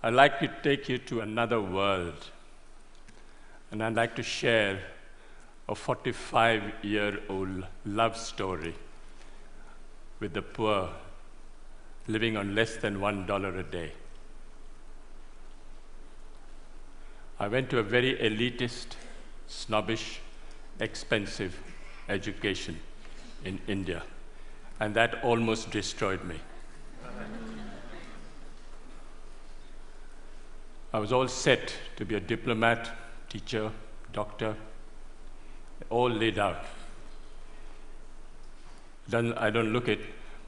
I'd like to take you to another world, and I'd like to share a 45-year-old love story with the poor living on less than $1 a day. I went to a very elitist, snobbish, expensive education in India, and that almost destroyed me. I was all set to be a diplomat, teacher, doctor, all laid out. I don't look it,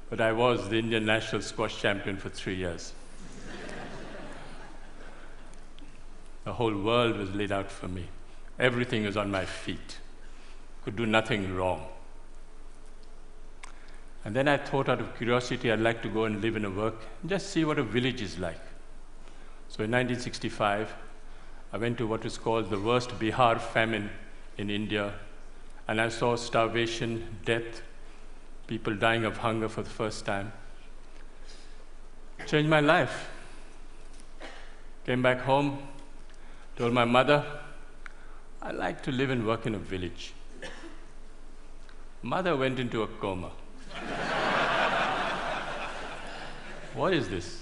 but I was the Indian national squash champion for 3 years. The whole world was laid out for me. Everything was on my feet. Could do nothing wrong. And then I thought, out of curiosity, I'd like to go and live and work, and just see what a village is like. So in 1965, I went to what was called the worst Bihar famine in India, and I saw starvation, death, people dying of hunger for the first time. Changed my life. Came back home, told my mother, I'd like to live and work in a village. Mother went into a coma. What is this?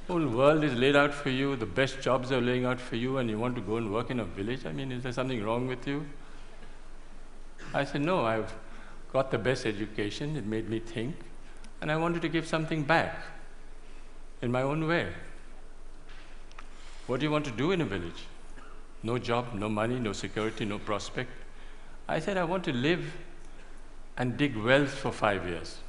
The whole world is laid out for you, the best jobs are laying out for you, and you want to go and work in a village? I mean, is there something wrong with you? I said, no, I've got the best education, it made me think, and I wanted to give something back in my own way. What do you want to do in a village? No job, no money, no security, no prospect. I said, I want to live and dig wells for 5 years.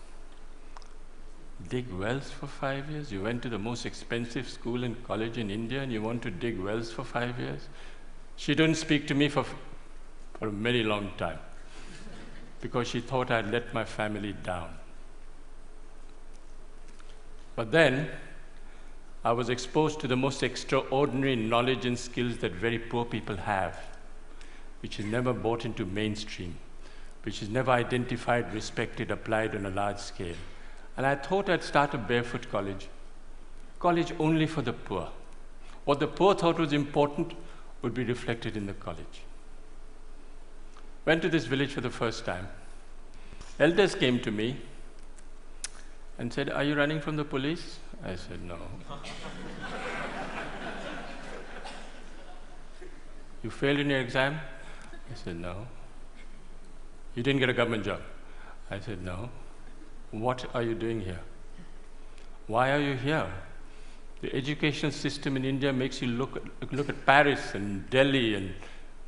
Dig wells for 5 years? You went to the most expensive school and college in India and you want to dig wells for 5 years? She didn't speak to me for a very long time because she thought I'd let my family down. But then I was exposed to the most extraordinary knowledge and skills that very poor people have, which is never brought into mainstream, which is never identified, respected, applied on a large scale. And I thought I'd start a barefoot college only for the poor. What the poor thought was important would be reflected in the college. Went to this village for the first time. Elders came to me and said, are you running from the police? I said, no. You failed in your exam? I said, no. You didn't get a government job? I said, no. What are you doing here? Why are you here? The educational system in India makes you look at Paris and Delhi and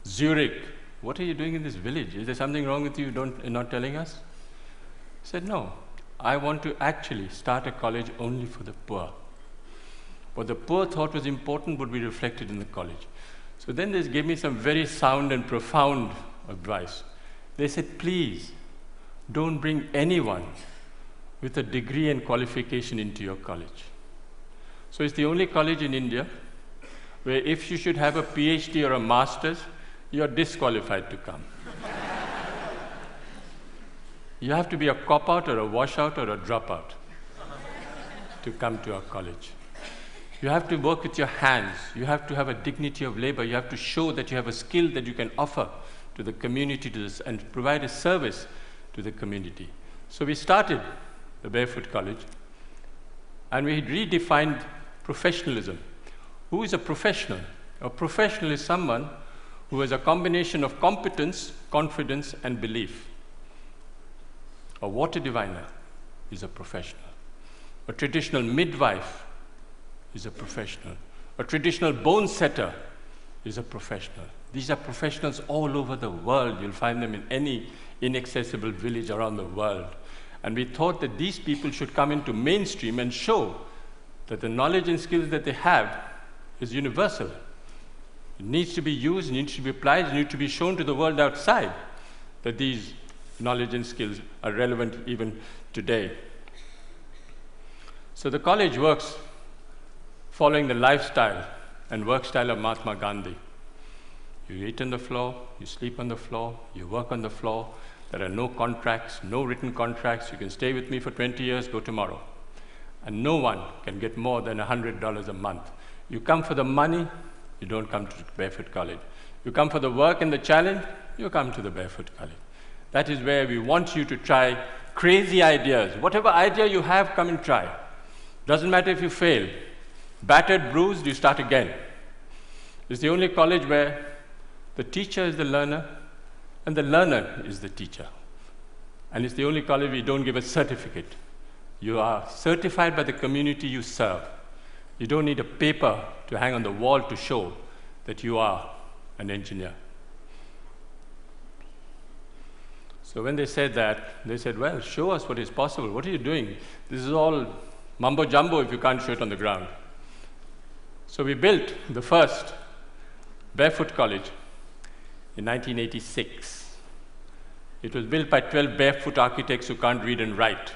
Zurich. What are you doing in this village? Is there something wrong with you you're not telling us? I said, no. I want to actually start a college only for the poor. What the poor thought was important would be reflected in the college. So then they gave me some very sound and profound advice. They said, please, don't bring anyone with a degree and qualification into your college. So it's the only college in India where if you should have a PhD or a master's, you're disqualified to come. You have to be a cop-out or a washout or a dropout to come to our college. You have to work with your hands. You have to have a dignity of labor. You have to show that you have a skill that you can offer to the community and provide a service to the community. So we started the Barefoot College, and we redefined professionalism. Who is a professional? A professional is someone who has a combination of competence, confidence, and belief. A water diviner is a professional. A traditional midwife is a professional. A traditional bone setter is a professional. These are professionals all over the world. You'll find them in any inaccessible village around the world. And we thought that these people should come into mainstream and show that the knowledge and skills that they have is universal. It needs to be used, it needs to be applied, it needs to be shown to the world outside that these knowledge and skills are relevant even today. So the college works following the lifestyle and work style of Mahatma Gandhi. You eat on the floor, you sleep on the floor, you work on the floor. There are no contracts, no written contracts. You can stay with me for 20 years, go tomorrow. And no one can get more than $100 a month. You come for the money, you don't come to Barefoot College. You come for the work and the challenge, you come to the Barefoot College. That is where we want you to try crazy ideas. Whatever idea you have, come and try. Doesn't matter if you fail. Battered, bruised, you start again. It's the only college where the teacher is the learner and the learner is the teacher. And it's the only college where you don't give a certificate. You are certified by the community you serve. You don't need a paper to hang on the wall to show that you are an engineer. So when they said that, they said, well, show us what is possible. What are you doing? This is all mumbo jumbo if you can't show it on the ground. So we built the first Barefoot College in 1986. It was built by 12 barefoot architects who can't read and write.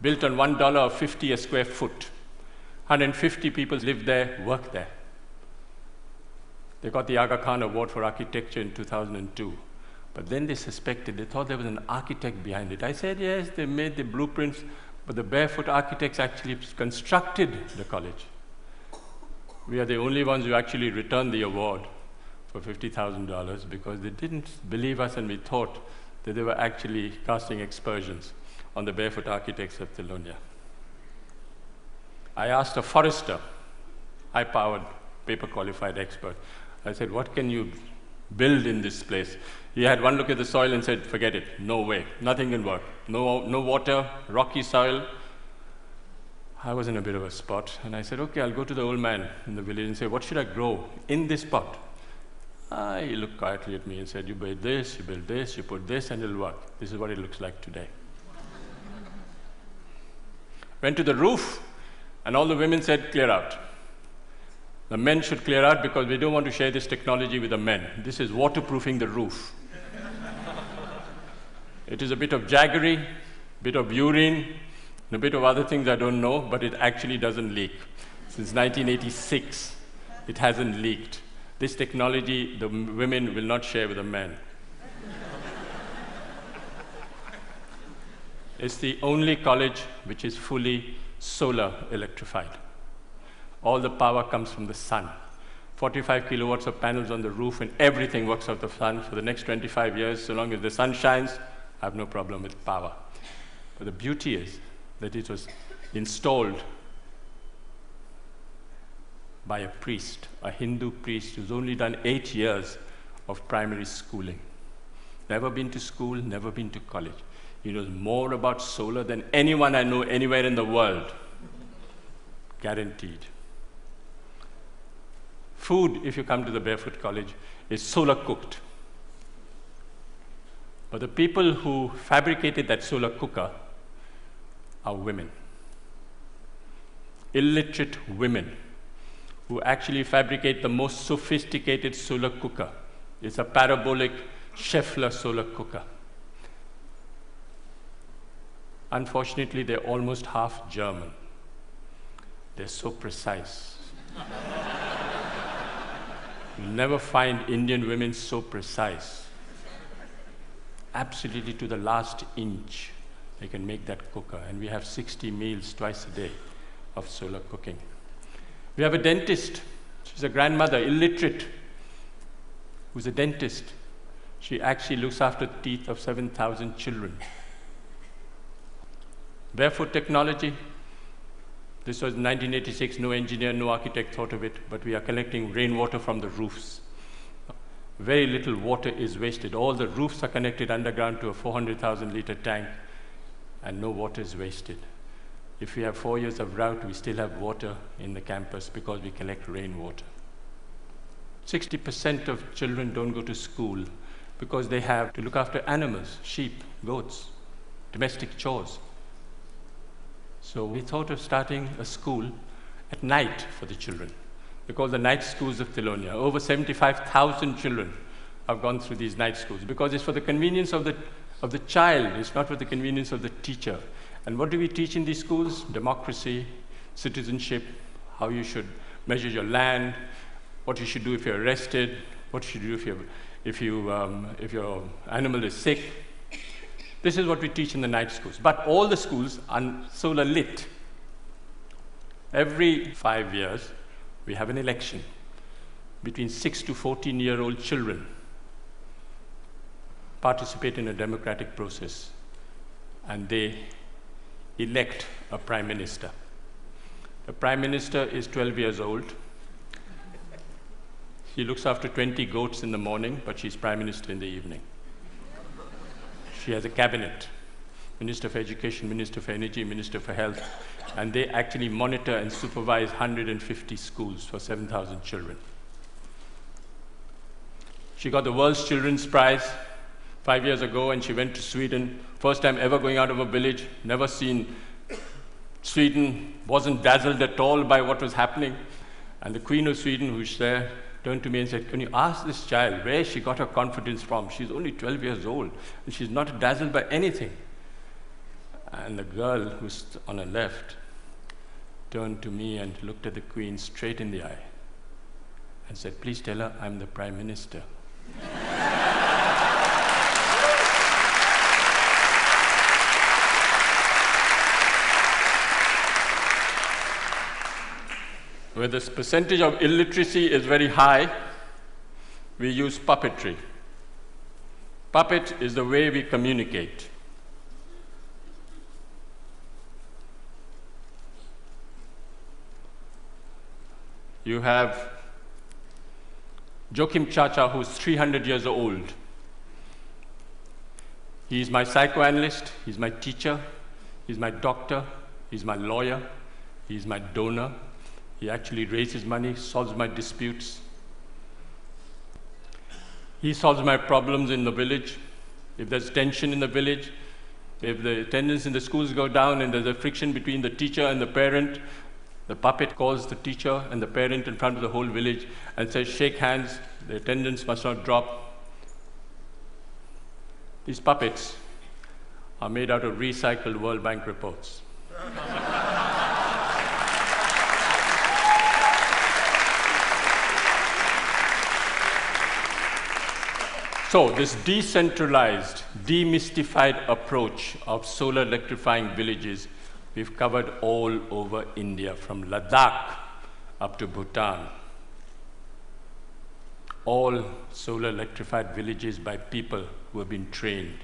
Built on $1.50 a square foot. 150 people lived there, worked there. They got the Aga Khan Award for Architecture in 2002. But then they suspected, they thought there was an architect behind it. I said, yes, they made the blueprints, but the barefoot architects actually constructed the college. We are the only ones who actually returned the award for $50,000 because they didn't believe us and we thought that they were actually casting aspersions on the barefoot architects of Thilonia. I asked a forester, high-powered, paper-qualified expert. I said, what can you build in this place? He had one look at the soil and said, forget it, no way, nothing can work. No water, rocky soil. I was in a bit of a spot, and I said, okay, I'll go to the old man in the village and say, what should I grow in this pot? He looked quietly at me and said, you build this, you put this, and it'll work. This is what it looks like today. Went to the roof, and all the women said, clear out. The men should clear out because we don't want to share this technology with the men. This is waterproofing the roof. It is a bit of jaggery, a bit of urine, and a bit of other things I don't know, but it actually doesn't leak. Since 1986, it hasn't leaked. This technology, the women will not share with the men. It's the only college which is fully solar electrified. All the power comes from the sun. 45 kilowatts of panels on the roof, and everything works off the sun for the next 25 years. So long as the sun shines, I have no problem with power. But the beauty is that it was installed by a priest, a Hindu priest who's only done 8 years of primary schooling. Never been to school, never been to college. He knows more about solar than anyone I know anywhere in the world. Guaranteed. Food, if you come to the Barefoot College, is solar cooked. But the people who fabricated that solar cooker are women. Illiterate women who actually fabricate the most sophisticated solar cooker. It's a parabolic Scheffler solar cooker. Unfortunately, they're almost half German. They're so precise. You'll never find Indian women so precise. Absolutely to the last inch, they can make that cooker. And we have 60 meals twice a day of solar cooking. We have a dentist. She's a grandmother, illiterate, who's a dentist. She actually looks after the teeth of 7,000 children. Barefoot technology. This was 1986, no engineer, no architect thought of it, but we are collecting rainwater from the roofs. Very little water is wasted. All the roofs are connected underground to a 400,000 liter tank, and no water is wasted. If we have 4 years of drought, we still have water in the campus because we collect rainwater. 60% of children don't go to school because they have to look after animals, sheep, goats, domestic chores. So we thought of starting a school at night for the children. They're called the night schools of Thilonia. Over 75,000 children have gone through these night schools because it's for the convenience of the child. It's not for the convenience of the teacher. And what do we teach in these schools? Democracy, citizenship, how you should measure your land, what you should do if you're arrested, what you should do if your animal is sick. This is what we teach in the night schools. But all the schools are solar lit. Every 5 years, we have an election between 6 to 14-year-old children participate in a democratic process, and they elect a prime minister. The prime minister is 12 years old. She looks after 20 goats in the morning, but she's prime minister in the evening. She has a cabinet, Minister for Education, Minister for Energy, Minister for Health, and they actually monitor and supervise 150 schools for 7,000 children. She got the World's Children's Prize 5 years ago, and she went to Sweden. First time ever going out of a village, never seen Sweden, wasn't dazzled at all by what was happening. And the Queen of Sweden, who's there, turned to me and said, "Can you ask this child where she got her confidence from? She's only 12 years old, and she's not dazzled by anything." And the girl who's on her left turned to me and looked at the Queen straight in the eye and said, "Please tell her I'm the Prime Minister." Where the percentage of illiteracy is very high, we use puppetry. Puppet is the way we communicate. You have Joachim Chacha, who's 300 years old. He's my psychoanalyst, he's my teacher, he's my doctor, he's my lawyer, he's my donor. He actually raises money, solves my disputes. He solves my problems in the village. If there's tension in the village, if the attendance in the schools go down and there's a friction between the teacher and the parent, the puppet calls the teacher and the parent in front of the whole village and says, "Shake hands, the attendance must not drop." These puppets are made out of recycled World Bank reports. So this decentralized, demystified approach of solar electrifying villages, we've covered all over India, from Ladakh up to Bhutan. All solar electrified villages by people who have been trained.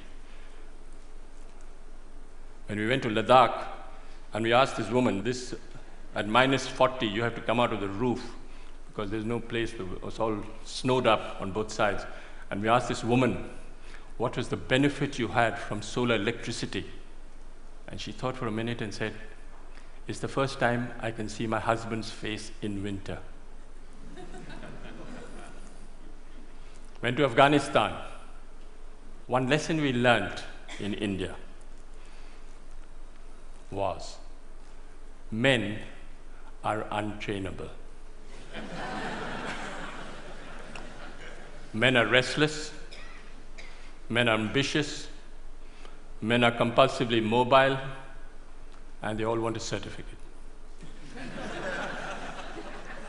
When we went to Ladakh and we asked this woman, at minus 40, you have to come out of the roof because there's no place, it was all snowed up on both sides. And we asked this woman, what was the benefit you had from solar electricity? And she thought for a minute and said, "It's the first time I can see my husband's face in winter." Went to Afghanistan. One lesson we learned in India was men are untrainable. Men are restless, men are ambitious, men are compulsively mobile, and they all want a certificate.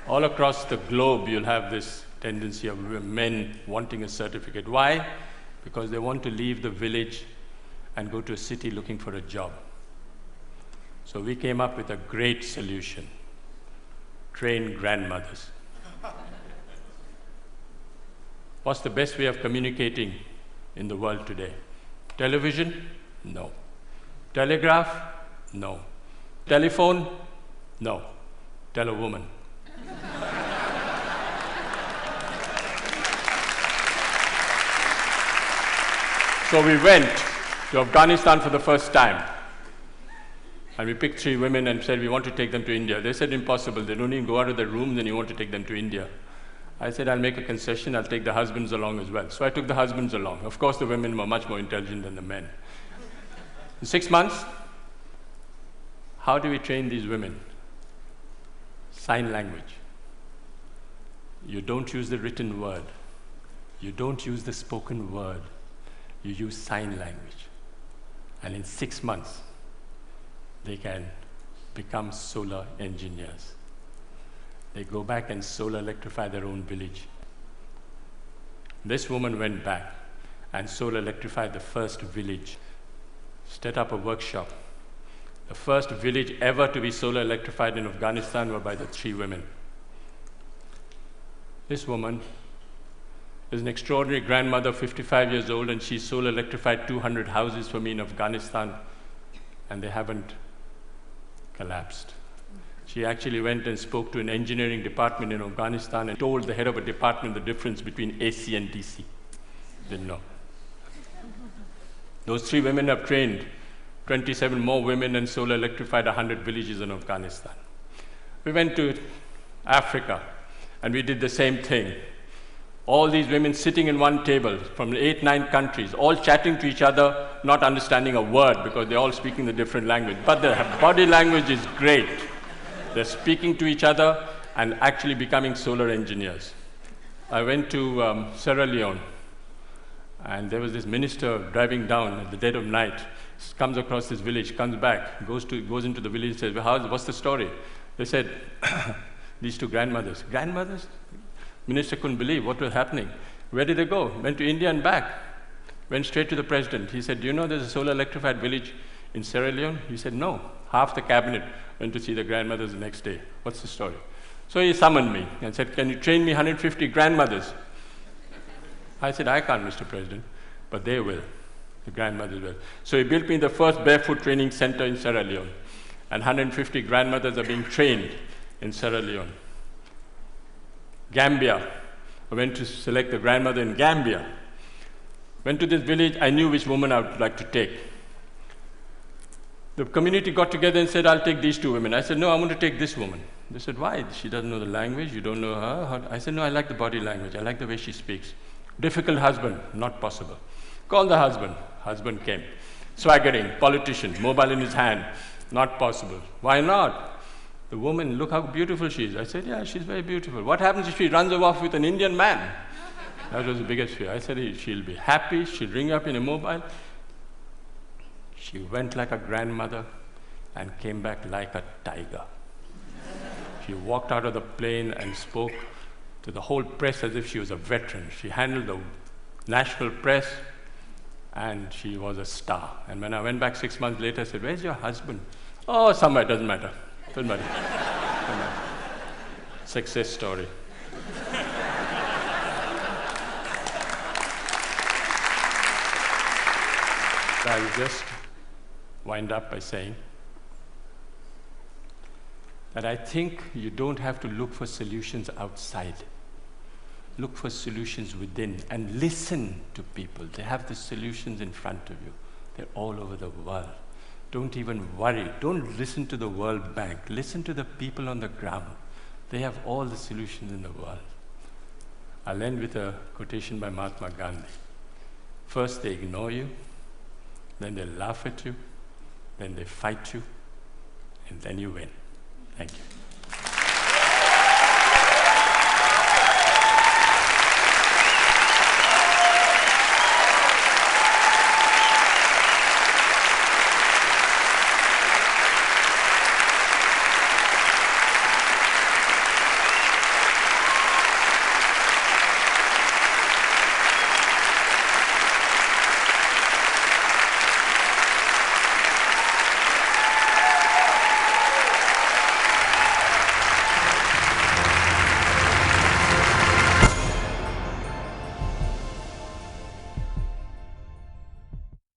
All across the globe, you'll have this tendency of men wanting a certificate. Why? Because they want to leave the village and go to a city looking for a job. So we came up with a great solution: train grandmothers. What's the best way of communicating in the world today? Television? No. Telegraph? No. Telephone? No. Tell a woman. So we went to Afghanistan for the first time. And we picked 3 women and said, we want to take them to India. They said, impossible. They don't even go out of their rooms and you want to take them to India. I said, I'll make a concession, I'll take the husbands along as well. So I took the husbands along. Of course, the women were much more intelligent than the men. In 6 months, how do we train these women? Sign language. You don't use the written word. You don't use the spoken word. You use sign language. And in 6 months, they can become solar engineers. They go back and solar electrify their own village. This woman went back and solar electrified the first village, set up a workshop. The first village ever to be solar electrified in Afghanistan were by the 3 women. This woman is an extraordinary grandmother, 55 years old, and she solar electrified 200 houses for me in Afghanistan, and they haven't collapsed. She actually went and spoke to an engineering department in Afghanistan and told the head of a department the difference between AC and DC. Didn't know. Those 3 women have trained 27 more women and solar electrified 100 villages in Afghanistan. We went to Africa and we did the same thing. All these women sitting in one table from 8, 9 countries, all chatting to each other, not understanding a word because they're all speaking the different language. But their body language is great. They're speaking to each other and actually becoming solar engineers. I went to Sierra Leone, and there was this minister driving down at the dead of night, comes across this village, comes back, goes into the village and says, well, what's the story? They said, these 2 grandmothers. Grandmothers? Minister couldn't believe what was happening. Where did they go? Went to India and back. Went straight to the president. He said, do you know there's a solar electrified village in Sierra Leone? He said, no. Half the cabinet went to see the grandmothers the next day. What's the story? So he summoned me and said, can you train me 150 grandmothers? I said, I can't, Mr. President, but they will. The grandmothers will. So he built me the first barefoot training center in Sierra Leone, and 150 grandmothers are being trained in Sierra Leone. Gambia. I went to select the grandmother in Gambia. Went to this village, I knew which woman I would like to take. The community got together and said, I'll take these 2 women. I said, no, I want to take this woman. They said, why? She doesn't know the language, you don't know her. I said, no, I like the body language, I like the way she speaks. Difficult husband, not possible. Call the husband. Husband came. Swaggering, politician, mobile in his hand, not possible. Why not? The woman, look how beautiful she is. I said, yeah, she's very beautiful. What happens if she runs off with an Indian man? That was the biggest fear. I said, she'll be happy, she'll ring up in a mobile. She went like a grandmother and came back like a tiger. She walked out of the plane and spoke to the whole press as if she was a veteran. She handled the national press, and she was a star. And when I went back 6 months later, I said, where's your husband? Oh, somewhere, doesn't matter. Doesn't matter. Doesn't matter. Success story. I will just wind up by saying that I think you don't have to look for solutions outside. Look for solutions within and listen to people. They have the solutions in front of you. They're all over the world. Don't even worry. Don't listen to the World Bank. Listen to the people on the ground. They have all the solutions in the world. I'll end with a quotation by Mahatma Gandhi. First they ignore you, then they laugh at you, then they fight you, and then you win. Thank you.